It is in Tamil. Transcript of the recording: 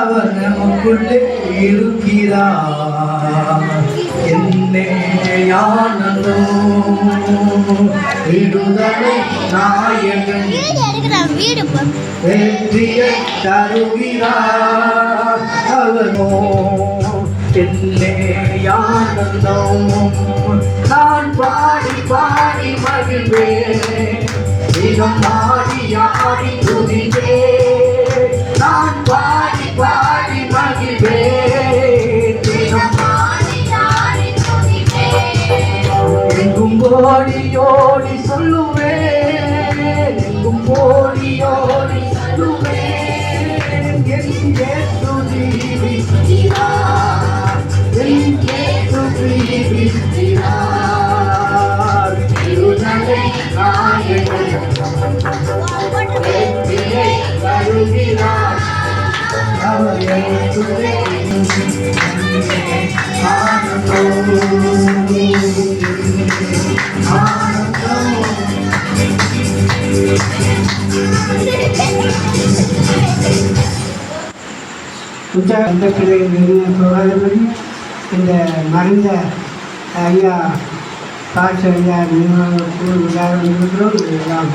அவர் நமக்குள்ளே இருக்கிறார். என்னே ஆனந்தம் விடுதலை நாயகன் வெற்றியை தருகிறார். அவனோ என்னே ஆனந்தம் நான் பாடி பாடி மகிழ்வேன். தினம் ஆடி ஆடி துதிப்பேன். நான் பாடி பாடி மகிழ்வேன். தினம் ஆடி ஆடி துதிப்பேன். எங்கும் ஓடி ஓடி சொல்லுவேன். எங்கும் ஓடி ஓடி சொல்லுவேன். என் இயேசு ஜீவிக்கிறார். என் இயேசு ஜீவிக்கிறார். விடுதலை நாயகன் வெற்றியை தருகிறார். அவர் எனக்குள்ளே அந்த பிள்ளைகள் இந்த மறைந்த ஐயா காட்சி ஐயா நிறுவனம் இருக்கிறோம்.